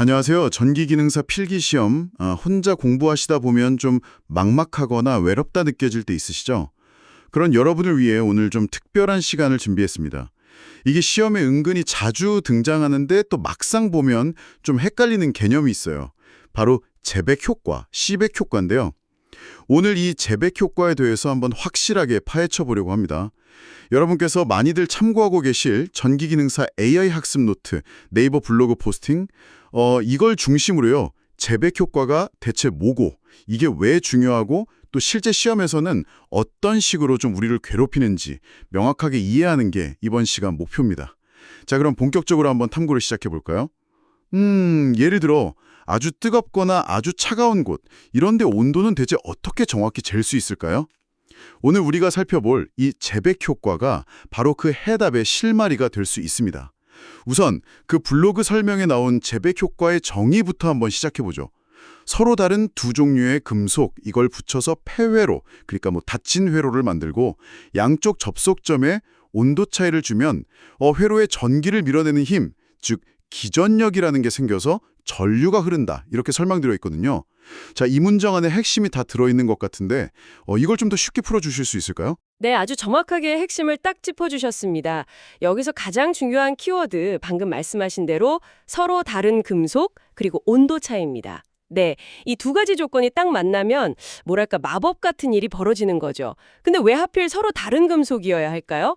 안녕하세요. 전기기능사 필기시험 혼자 공부하시다 보면 좀 막막하거나 외롭다 느껴질 때 있으시죠? 그런 여러분을 위해 오늘 좀 특별한 시간을 준비했습니다. 이게 시험에 은근히 자주 등장하는데 또 막상 보면 좀 헷갈리는 개념이 있어요. 바로 재백 효과, 시백 효과인데요. 오늘 이 재백 효과에 대해서 한번 확실하게 파헤쳐 보려고 합니다. 여러분께서 많이들 참고하고 계실 전기기능사 AI 학습 노트, 네이버 블로그 포스팅, 이걸 중심으로요. 재백 효과가 대체 뭐고, 이게 왜 중요하고 또 실제 시험에서는 어떤 식으로 좀 우리를 괴롭히는지 명확하게 이해하는 게 이번 시간 목표입니다. 자, 그럼 본격적으로 한번 탐구를 시작해 볼까요? 예를 들어 아주 뜨겁거나 아주 차가운 곳, 이런 데 온도는 대체 어떻게 정확히 잴 수 있을까요? 오늘 우리가 살펴볼 이 재백 효과가 바로 그 해답의 실마리가 될 수 있습니다. 우선 그 블로그 설명에 나온 재백 효과의 정의부터 한번 시작해보죠. 서로 다른 두 종류의 금속, 이걸 붙여서 폐회로, 그러니까 닫힌 회로를 만들고 양쪽 접속점에 온도 차이를 주면 회로에 전기를 밀어내는 힘, 즉 기전력이라는 게 생겨서 전류가 흐른다, 이렇게 설명드려 있거든요. 자, 이 문장 안에 핵심이 다 들어있는 것 같은데 이걸 좀 더 쉽게 풀어주실 수 있을까요? 네, 아주 정확하게 핵심을 딱 짚어주셨습니다. 여기서 가장 중요한 키워드, 방금 말씀하신 대로 서로 다른 금속, 그리고 온도 차이입니다. 네, 이 두 가지 조건이 딱 만나면 뭐랄까 마법 같은 일이 벌어지는 거죠. 근데 왜 하필 서로 다른 금속이어야 할까요?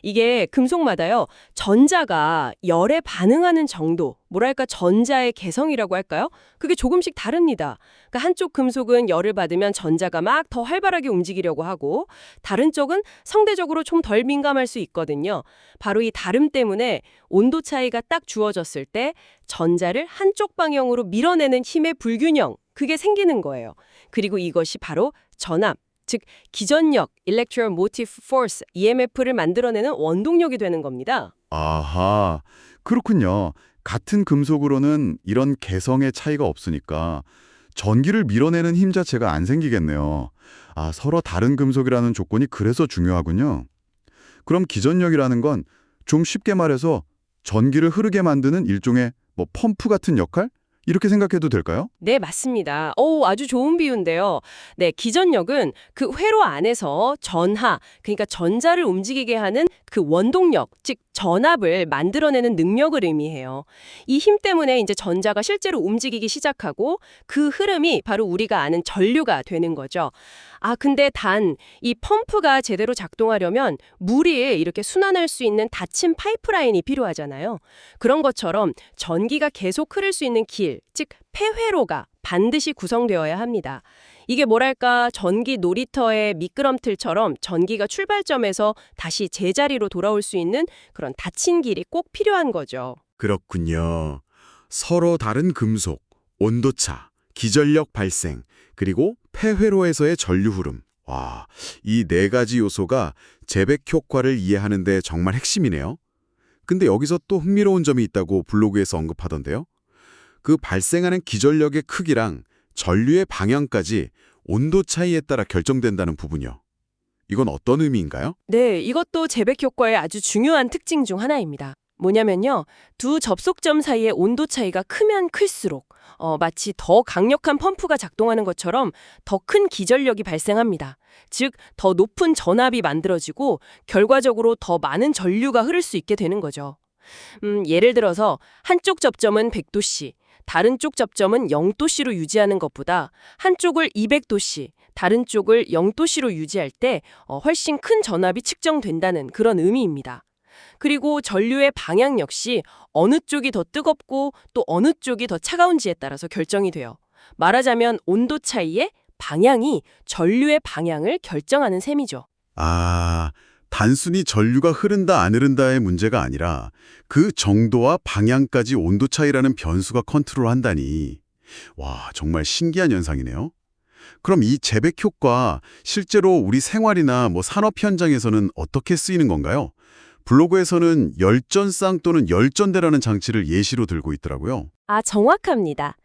이게 금속마다요, 전자가 열에 반응하는 정도, 뭐랄까 전자의 개성이라고 할까요? 그게 조금씩 다릅니다. 그러니까 한쪽 금속은 열을 받으면 전자가 막 더 활발하게 움직이려고 하고, 다른 쪽은 상대적으로 좀 덜 민감할 수 있거든요. 바로 이 다름 때문에 온도 차이가 딱 주어졌을 때 전자를 한쪽 방향으로 밀어내는 힘의 불균형, 그게 생기는 거예요. 그리고 이것이 바로 전압, 즉 기전력, Electromotive Force, EMF를 만들어내는 원동력이 되는 겁니다. 아하, 그렇군요. 같은 금속으로는 이런 개성의 차이가 없으니까 전기를 밀어내는 힘 자체가 안 생기겠네요. 아, 서로 다른 금속이라는 조건이 그래서 중요하군요. 그럼 기전력이라는 건 좀 쉽게 말해서 전기를 흐르게 만드는 일종의 펌프 같은 역할? 이렇게 생각해도 될까요? 네, 맞습니다. 아주 좋은 비유인데요. 네, 기전력은 그 회로 안에서 전하, 그러니까 전자를 움직이게 하는 그 원동력, 즉 전압을 만들어내는 능력을 의미해요. 이 힘 때문에 이제 전자가 실제로 움직이기 시작하고 그 흐름이 바로 우리가 아는 전류가 되는 거죠. 근데 단 이 펌프가 제대로 작동하려면 물이 이렇게 순환할 수 있는 닫힌 파이프라인이 필요하잖아요. 그런 것처럼 전기가 계속 흐를 수 있는 길, 즉 폐회로가 반드시 구성되어야 합니다. 이게 뭐랄까 전기 놀이터의 미끄럼틀처럼 전기가 출발점에서 다시 제자리로 돌아올 수 있는 그런 닫힌 길이 꼭 필요한 거죠. 그렇군요. 서로 다른 금속, 온도차, 기전력 발생, 그리고 폐회로에서의 전류 흐름. 와, 이 네 가지 요소가 재백 효과를 이해하는 데 정말 핵심이네요. 근데 여기서 또 흥미로운 점이 있다고 블로그에서 언급하던데요. 그 발생하는 기전력의 크기랑 전류의 방향까지 온도 차이에 따라 결정된다는 부분이요. 이건 어떤 의미인가요? 네, 이것도 재백 효과의 아주 중요한 특징 중 하나입니다. 뭐냐면요, 두 접속점 사이의 온도 차이가 크면 클수록 마치 더 강력한 펌프가 작동하는 것처럼 더 큰 기전력이 발생합니다. 즉, 더 높은 전압이 만들어지고 결과적으로 더 많은 전류가 흐를 수 있게 되는 거죠. 예를 들어서 한쪽 접점은 100도씨, 다른 쪽 접점은 0도씨로 유지하는 것보다 한쪽을 200도씨, 다른 쪽을 0도씨로 유지할 때 훨씬 큰 전압이 측정된다는 그런 의미입니다. 그리고 전류의 방향 역시 어느 쪽이 더 뜨겁고 또 어느 쪽이 더 차가운지에 따라서 결정이 돼요. 말하자면 온도 차이의 방향이 전류의 방향을 결정하는 셈이죠. 아, 단순히 전류가 흐른다 안 흐른다의 문제가 아니라 그 정도와 방향까지 온도 차이라는 변수가 컨트롤한다니. 와, 정말 신기한 현상이네요. 그럼 이 재백 효과 실제로 우리 생활이나 산업 현장에서는 어떻게 쓰이는 건가요? 블로그에서는 열전쌍 또는 열전대라는 장치를 예시로 들고 있더라고요. 정확합니다.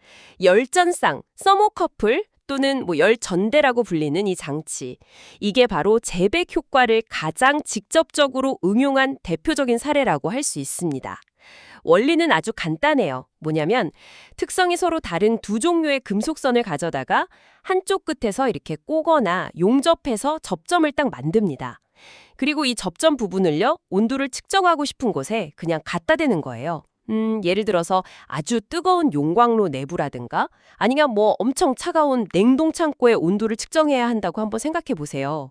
열전쌍, 서모커플 또는 열전대라고 불리는 이 장치. 이게 바로 재백 효과를 가장 직접적으로 응용한 대표적인 사례라고 할 수 있습니다. 원리는 아주 간단해요. 뭐냐면 특성이 서로 다른 두 종류의 금속선을 가져다가 한쪽 끝에서 이렇게 꼬거나 용접해서 접점을 딱 만듭니다. 그리고 이 접점 부분을요, 온도를 측정하고 싶은 곳에 그냥 갖다 대는 거예요. 예를 들어서 아주 뜨거운 용광로 내부라든가 아니면 뭐 엄청 차가운 냉동 창고의 온도를 측정해야 한다고 한번 생각해 보세요.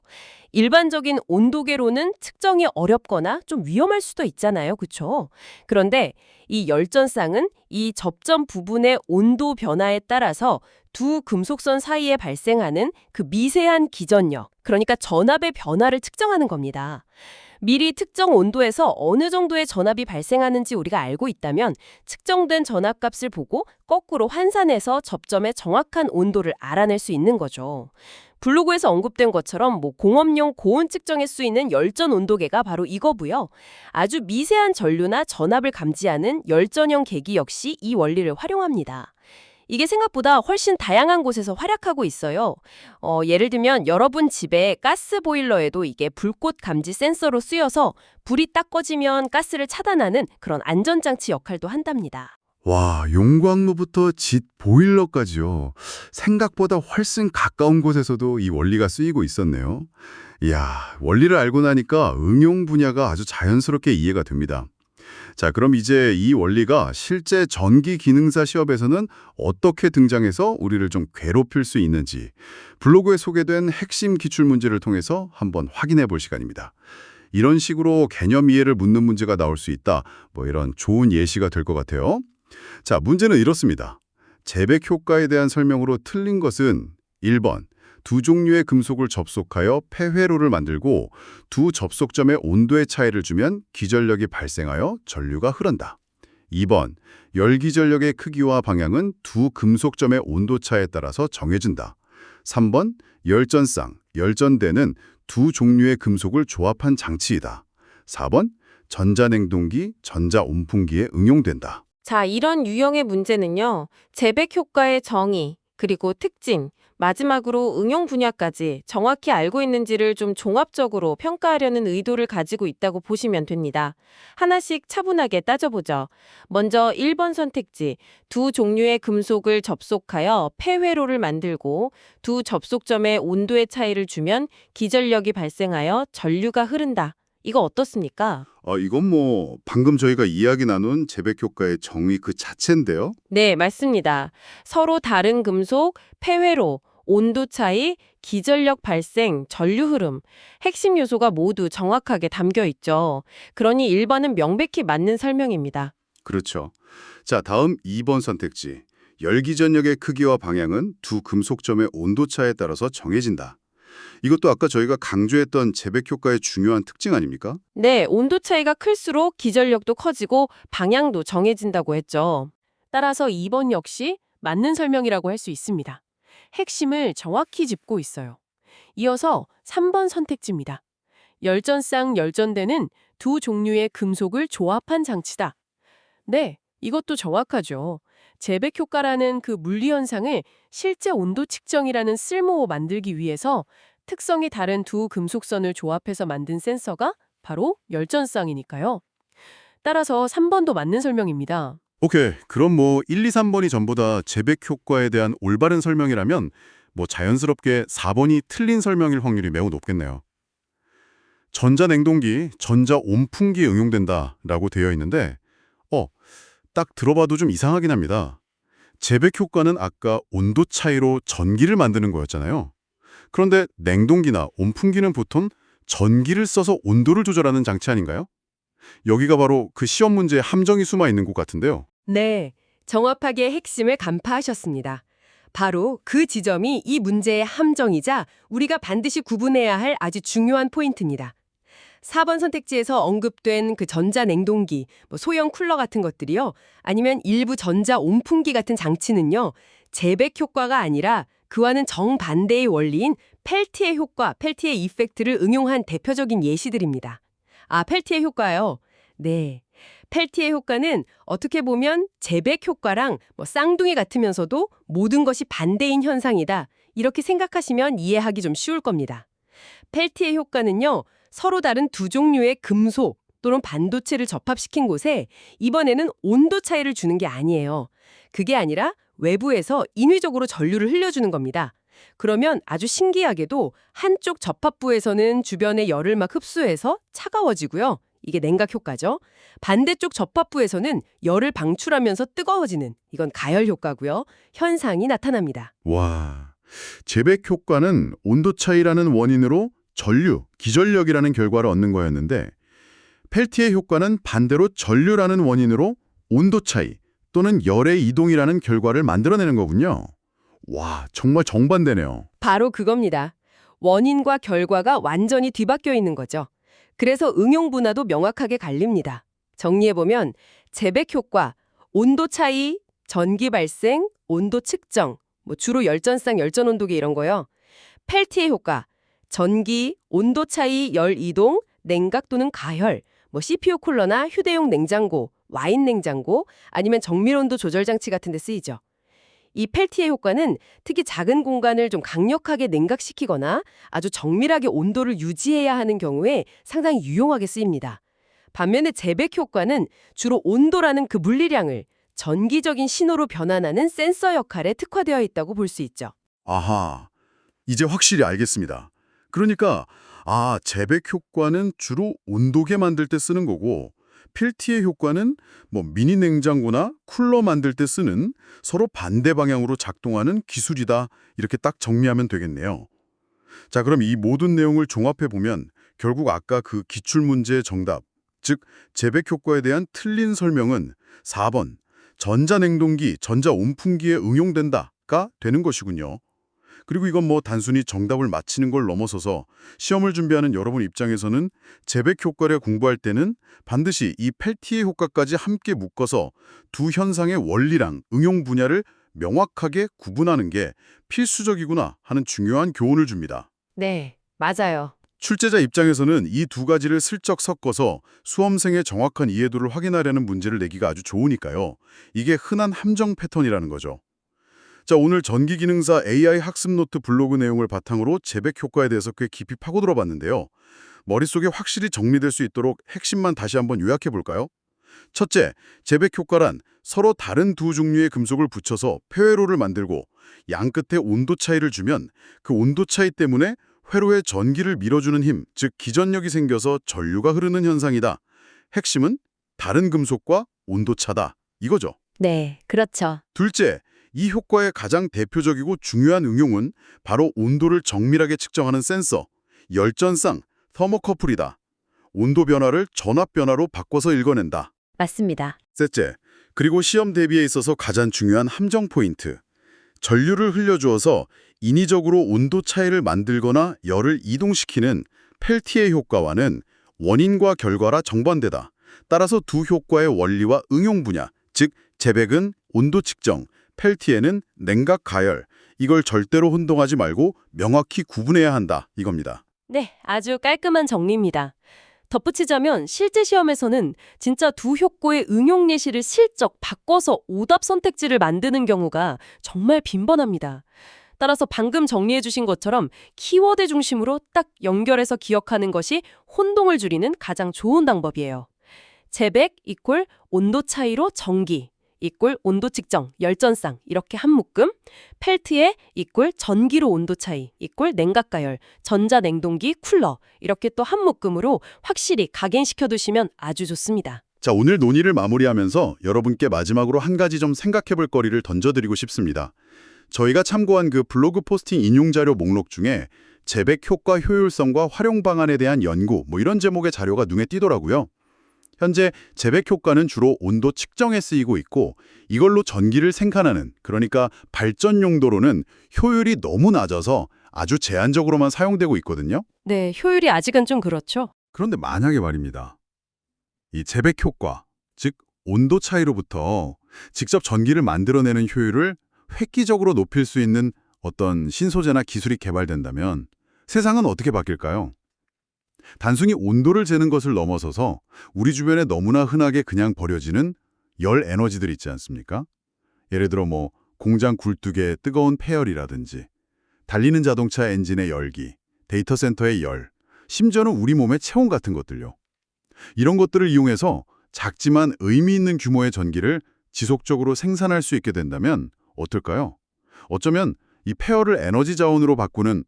일반적인 온도계로는 측정이 어렵거나 좀 위험할 수도 있잖아요. 그렇죠? 그런데 이 열전쌍은 이 접점 부분의 온도 변화에 따라서 두 금속선 사이에 발생하는 그 미세한 기전력, 그러니까 전압의 변화를 측정하는 겁니다. 미리 특정 온도에서 어느 정도의 전압이 발생하는지 우리가 알고 있다면 측정된 전압값을 보고 거꾸로 환산해서 접점의 정확한 온도를 알아낼 수 있는 거죠. 블로그에서 언급된 것처럼 공업용 고온 측정에 쓰이는 열전 온도계가 바로 이거고요. 아주 미세한 전류나 전압을 감지하는 열전형 계기 역시 이 원리를 활용합니다. 이게 생각보다 훨씬 다양한 곳에서 활약하고 있어요. 예를 들면 여러분 집에 가스 보일러에도 이게 불꽃 감지 센서로 쓰여서 불이 딱 꺼지면 가스를 차단하는 그런 안전장치 역할도 한답니다. 와, 용광로부터 짓 보일러까지요. 생각보다 훨씬 가까운 곳에서도 이 원리가 쓰이고 있었네요. 이야, 원리를 알고 나니까 응용 분야가 아주 자연스럽게 이해가 됩니다. 자, 그럼 이제 이 원리가 실제 전기 기능사 시험에서는 어떻게 등장해서 우리를 좀 괴롭힐 수 있는지 블로그에 소개된 핵심 기출 문제를 통해서 한번 확인해 볼 시간입니다. 이런 식으로 개념 이해를 묻는 문제가 나올 수 있다. 이런 좋은 예시가 될 것 같아요. 자, 문제는 이렇습니다. 재백 효과에 대한 설명으로 틀린 것은 1번. 두 종류의 금속을 접속하여 폐회로를 만들고 두 접속점의 온도의 차이를 주면 기전력이 발생하여 전류가 흐른다. 2번. 열기전력의 크기와 방향은 두 금속점의 온도차에 따라서 정해진다. 3번. 열전쌍, 열전대는 두 종류의 금속을 조합한 장치이다. 4번. 전자냉동기, 전자온풍기에 응용된다. 자, 이런 유형의 문제는요, 재백 효과의 정의, 그리고 특징, 마지막으로 응용 분야까지 정확히 알고 있는지를 좀 종합적으로 평가하려는 의도를 가지고 있다고 보시면 됩니다. 하나씩 차분하게 따져보죠. 먼저 1번 선택지, 두 종류의 금속을 접속하여 폐회로를 만들고 두 접속점의 온도의 차이를 주면 기전력이 발생하여 전류가 흐른다. 이거 어떻습니까? 이건 방금 저희가 이야기 나눈 재백 효과의 정의 그 자체인데요. 네, 맞습니다. 서로 다른 금속, 폐회로, 온도 차이, 기전력 발생, 전류 흐름, 핵심 요소가 모두 정확하게 담겨 있죠. 그러니 1번은 명백히 맞는 설명입니다. 그렇죠. 자, 다음 2번 선택지. 열기전력의 크기와 방향은 두 금속점의 온도차에 따라서 정해진다. 이것도 아까 저희가 강조했던 재백 효과의 중요한 특징 아닙니까? 네, 온도 차이가 클수록 기전력도 커지고 방향도 정해진다고 했죠. 따라서 2번 역시 맞는 설명이라고 할 수 있습니다. 핵심을 정확히 짚고 있어요. 이어서 3번 선택지입니다. 열전쌍 열전대는 두 종류의 금속을 조합한 장치다. 네, 이것도 정확하죠. 재백 효과라는 그 물리 현상을 실제 온도 측정이라는 쓸모 만들기 위해서 특성이 다른 두 금속선을 조합해서 만든 센서가 바로 열전쌍이니까요. 따라서 3번도 맞는 설명입니다. 오케이. 그럼 1, 2, 3번이 전부 다 재백 효과에 대한 올바른 설명이라면 자연스럽게 4번이 틀린 설명일 확률이 매우 높겠네요. 전자냉동기, 전자온풍기에 응용된다라고 되어 있는데 딱 들어봐도 좀 이상하긴 합니다. 재백 효과는 아까 온도 차이로 전기를 만드는 거였잖아요. 그런데 냉동기나 온풍기는 보통 전기를 써서 온도를 조절하는 장치 아닌가요? 여기가 바로 그 시험 문제의 함정이 숨어 있는 곳 같은데요. 네, 정확하게 핵심을 간파하셨습니다. 바로 그 지점이 이 문제의 함정이자 우리가 반드시 구분해야 할 아주 중요한 포인트입니다. 4번 선택지에서 언급된 그 전자냉동기, 소형 쿨러 같은 것들이요. 아니면 일부 전자온풍기 같은 장치는요. 재백 효과가 아니라 그와는 정반대의 원리인 펠티의 효과, 펠티의 이펙트를 응용한 대표적인 예시들입니다. 펠티의 효과요. 네. 펠티의 효과는 어떻게 보면 재백 효과랑 쌍둥이 같으면서도 모든 것이 반대인 현상이다. 이렇게 생각하시면 이해하기 좀 쉬울 겁니다. 펠티의 효과는요. 서로 다른 두 종류의 금속, 또는 반도체를 접합시킨 곳에 이번에는 온도 차이를 주는 게 아니에요. 그게 아니라 외부에서 인위적으로 전류를 흘려주는 겁니다. 그러면 아주 신기하게도 한쪽 접합부에서는 주변의 열을 막 흡수해서 차가워지고요. 이게 냉각 효과죠. 반대쪽 접합부에서는 열을 방출하면서 뜨거워지는, 이건 가열 효과고요. 현상이 나타납니다. 와, 재백 효과는 온도 차이라는 원인으로 전류, 기전력이라는 결과를 얻는 거였는데 펠티의 효과는 반대로 전류라는 원인으로 온도 차이 또는 열의 이동이라는 결과를 만들어내는 거군요. 와, 정말 정반대네요. 바로 그겁니다. 원인과 결과가 완전히 뒤바뀌어 있는 거죠. 그래서 응용 분야도 명확하게 갈립니다. 정리해보면 재백 효과, 온도 차이, 전기 발생, 온도 측정, 주로 열전상, 열전온도계 이런 거요. 펠티의 효과, 전기, 온도 차이, 열 이동, 냉각 또는 가열, CPU 쿨러나 휴대용 냉장고, 와인 냉장고, 아니면 정밀온도 조절 장치 같은 데 쓰이죠. 이 펠티의 효과는 특히 작은 공간을 좀 강력하게 냉각시키거나 아주 정밀하게 온도를 유지해야 하는 경우에 상당히 유용하게 쓰입니다. 반면에 재백 효과는 주로 온도라는 그 물리량을 전기적인 신호로 변환하는 센서 역할에 특화되어 있다고 볼 수 있죠. 아하, 이제 확실히 알겠습니다. 그러니까 재백 효과는 주로 온도계 만들 때 쓰는 거고 필티의 효과는 미니 냉장고나 쿨러 만들 때 쓰는 서로 반대 방향으로 작동하는 기술이다. 이렇게 딱 정리하면 되겠네요. 자, 그럼 이 모든 내용을 종합해 보면 결국 아까 그 기출문제의 정답, 즉 재백 효과에 대한 틀린 설명은 4번 전자냉동기, 전자온풍기에 응용된다가 되는 것이군요. 그리고 이건 단순히 정답을 맞히는 걸 넘어서서 시험을 준비하는 여러분 입장에서는 재백 효과를 공부할 때는 반드시 이 펠티의 효과까지 함께 묶어서 두 현상의 원리랑 응용 분야를 명확하게 구분하는 게 필수적이구나 하는 중요한 교훈을 줍니다. 네, 맞아요. 출제자 입장에서는 이 두 가지를 슬쩍 섞어서 수험생의 정확한 이해도를 확인하려는 문제를 내기가 아주 좋으니까요. 이게 흔한 함정 패턴이라는 거죠. 자, 오늘 전기기능사 AI 학습 노트 블로그 내용을 바탕으로 재백 효과에 대해서 꽤 깊이 파고들어 봤는데요. 머릿속에 확실히 정리될 수 있도록 핵심만 다시 한번 요약해 볼까요? 첫째, 재백 효과란 서로 다른 두 종류의 금속을 붙여서 폐회로를 만들고 양 끝에 온도 차이를 주면 그 온도 차이 때문에 회로의 전기를 밀어주는 힘, 즉 기전력이 생겨서 전류가 흐르는 현상이다. 핵심은 다른 금속과 온도차다. 이거죠. 네, 그렇죠. 둘째, 이 효과의 가장 대표적이고 중요한 응용은 바로 온도를 정밀하게 측정하는 센서, 열전상, 터모커플이다. 온도 변화를 전압 변화로 바꿔서 읽어낸다. 맞습니다. 셋째, 그리고 시험 대비에 있어서 가장 중요한 함정 포인트. 전류를 흘려주어서 인위적으로 온도 차이를 만들거나 열을 이동시키는 펠티의 효과와는 원인과 결과라 정반대다. 따라서 두 효과의 원리와 응용 분야, 즉 재백은 온도 측정, 펠티에는 냉각 가열, 이걸 절대로 혼동하지 말고 명확히 구분해야 한다 이겁니다. 네, 아주 깔끔한 정리입니다. 덧붙이자면 실제 시험에서는 진짜 두 효과의 응용 예시를 슬쩍 바꿔서 오답 선택지를 만드는 경우가 정말 빈번합니다. 따라서 방금 정리해 주신 것처럼 키워드 중심으로 딱 연결해서 기억하는 것이 혼동을 줄이는 가장 좋은 방법이에요. 재백 이꼴 온도 차이로 전기 이꼴 온도 측정, 열전상 이렇게 한 묶음, 펠트에 이꼴 전기로 온도 차이 이꼴 냉각 가열, 전자냉동기 쿨러 이렇게 또 한 묶음으로 확실히 각인시켜 두시면 아주 좋습니다. 자, 오늘 논의를 마무리하면서 여러분께 마지막으로 한 가지 좀 생각해 볼 거리를 던져드리고 싶습니다. 저희가 참고한 그 블로그 포스팅 인용 자료 목록 중에 재백 효과 효율성과 활용 방안에 대한 연구 이런 제목의 자료가 눈에 띄더라고요. 현재 재백 효과는 주로 온도 측정에 쓰이고 있고 이걸로 전기를 생산하는, 그러니까 발전 용도로는 효율이 너무 낮아서 아주 제한적으로만 사용되고 있거든요. 네, 효율이 아직은 좀 그렇죠. 그런데 만약에 말입니다. 이 재백 효과, 즉 온도 차이로부터 직접 전기를 만들어내는 효율을 획기적으로 높일 수 있는 어떤 신소재나 기술이 개발된다면 세상은 어떻게 바뀔까요? 단순히 온도를 재는 것을 넘어서서 우리 주변에 너무나 흔하게 그냥 버려지는 열 에너지들 있지 않습니까? 예를 들어 공장 굴뚝의 뜨거운 폐열이라든지 달리는 자동차 엔진의 열기, 데이터 센터의 열, 심지어는 우리 몸의 체온 같은 것들요. 이런 것들을 이용해서 작지만 의미 있는 규모의 전기를 지속적으로 생산할 수 있게 된다면 어떨까요? 어쩌면 이 폐허를 에너지 자원으로 바꾸는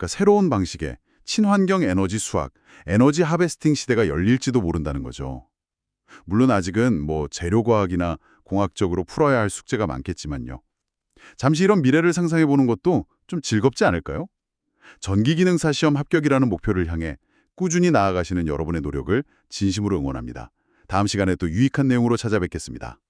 새로운 방식의 친환경 에너지 수학, 에너지 하베스팅 시대가 열릴지도 모른다는 거죠. 물론 아직은 재료과학이나 공학적으로 풀어야 할 숙제가 많겠지만요. 잠시 이런 미래를 상상해 보는 것도 좀 즐겁지 않을까요? 전기기능사 시험 합격이라는 목표를 향해 꾸준히 나아가시는 여러분의 노력을 진심으로 응원합니다. 다음 시간에 또 유익한 내용으로 찾아뵙겠습니다.